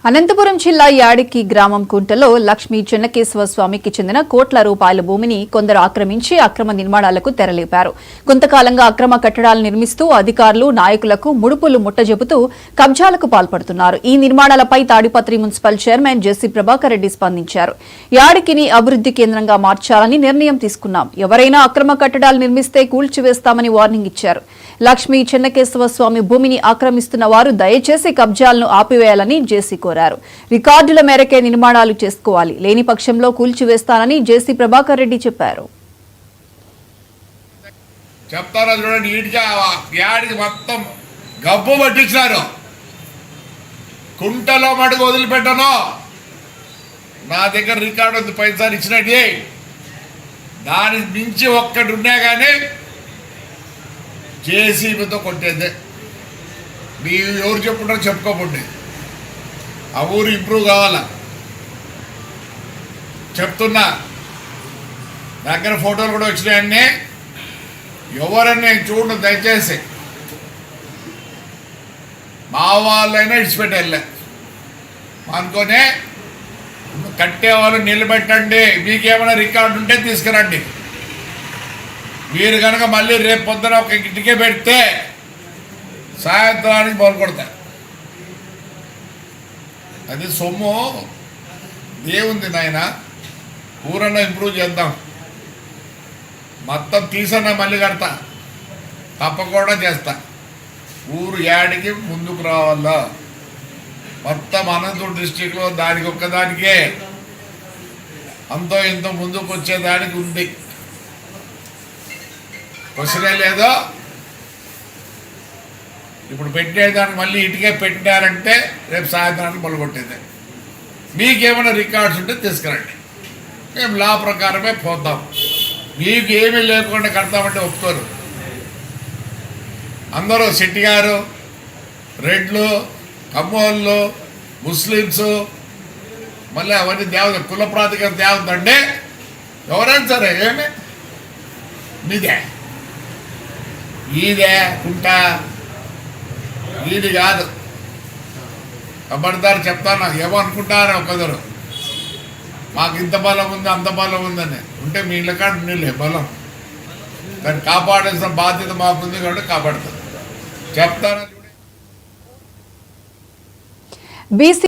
అనంతపురం జిల్లా యాడికి గ్రామం కుంటలో లక్ష్మీ చెన్నకేశవ స్వామికి చెందిన కోట్ల రూపాయల భూమిని కొందరు ఆక్రమించి అక్రమ నిర్మాణాలకు తెరలేపారు. కొంతకాలంగా అక్రమ కట్టడాలు నిర్మిస్తూ అధికారులు నాయకులకు ముడుపులు ముట్టజెపుతూ కబ్జాలకు పాల్పడుతున్నారు. ఈ నిర్మాణాలపై తాడిపత్రి మున్సిపల్ చైర్మన్ జెసి ప్రభాకర్ రెడ్డి స్పందించారు. యాడికిని అభివృద్ధి కేంద్రంగా మార్చాలని నిర్ణయం తీసుకున్నాం. ఎవరైనా అక్రమ కట్టడాలు నిర్మిస్తే కూల్చివేస్తామని వార్నింగ్ ఇచ్చారు. లక్ష్మీ చెన్నకేశవ స్వామి భూమిని ఆక్రమిస్తున్న వారు దయచేసి కబ్జాలను ఆపివేయాలని జేసీ కోరారు. రికార్డుల మేరకే నిర్మాణాలు చేసుకోవాలి, లేని పక్షంలో కూల్చివేస్తానని జేసీ ప్రభాకర్ రెడ్డి చెప్పారు. చెప్తారా చూడండి, యాడికి మొత్తం గబ్బు పట్టించారు. కుంటలో మటుకు వదిలిపెట్టను. నా దగ్గర రికార్డు ఉంది, పైసారి ఇచ్చినట్టు. దానికి మించి ఒక్కటి ఉన్నా కానీ జేసీబీతో కొట్టేదే. మీరు ఎవరు చెప్పుకుంటారో చెప్పుకోకండి. ఆ ఊరు ఇంప్రూవ్ కావాలా చెప్తున్నా. దగ్గర ఫోటోలు కూడా వచ్చినాయన్నీ. ఎవరన్నా చూడండి దయచేసి. మా వాళ్ళైనా ఇడిచిపెట్టేళ్ళే అనుకోనే కట్టేవాళ్ళు నిలబెట్టండి. మీకేమైనా రికార్డు ఉంటే తీసుకురండి. మీరు కనుక మళ్ళీ రేపు పొద్దున ఒక ఇంటికే పెడితే సాయంత్రానికి మొదలుకొడతారు. అది సొమ్ము దేవుంది నాయన. ఊరన్నా ఇంప్రూవ్ చేద్దాం. మొత్తం తీసన్నా మళ్ళీ కడతా, తప్పకుండా చేస్తా. ఊరు యాడికి ముందుకు రావాలా. మొత్తం అనంతపురం డిస్టిక్లో దానికి ఒక్కదానికే అంతో ఇంతో ముందుకు వచ్చేదానికి ఉంది. క్వశ్చనే లేదో. ఇప్పుడు పెట్టేదానికి మళ్ళీ ఇటుకే పెట్టారంటే రేపు సాయంత్రానికి మొదలుకొట్టేది. మీకేమైనా రికార్డ్స్ ఉంటే తీసుకురండి, మేము లా ప్రకారమే పోతాం. మీకు ఏమీ లేకుండా కడతామంటే ఒప్పుకోరు. అందరూ శెట్టి గారు, రెడ్లు, కమ్మోళ్ళు, ముస్లిమ్స్, మళ్ళీ అవన్నీ దేవత కుల ప్రాతిక దేవత అంటే ఎవరైనా సరే ఏమి మీదే ఈదే కుంటా ఈది కాదు. కబడ్దారు చెప్తాను. ఏమో అనుకుంటారు ఒకరు, మాకు ఇంత బలం ఉంది అంత బలం ఉందని. ఉంటే మీ ఇళ్ళ కాడ నీళ్ళే బలం, దాన్ని కాపాడాల్సిన బాధ్యత మాకుంది కాబట్టి కాపాడుతుంది. చెప్తాను.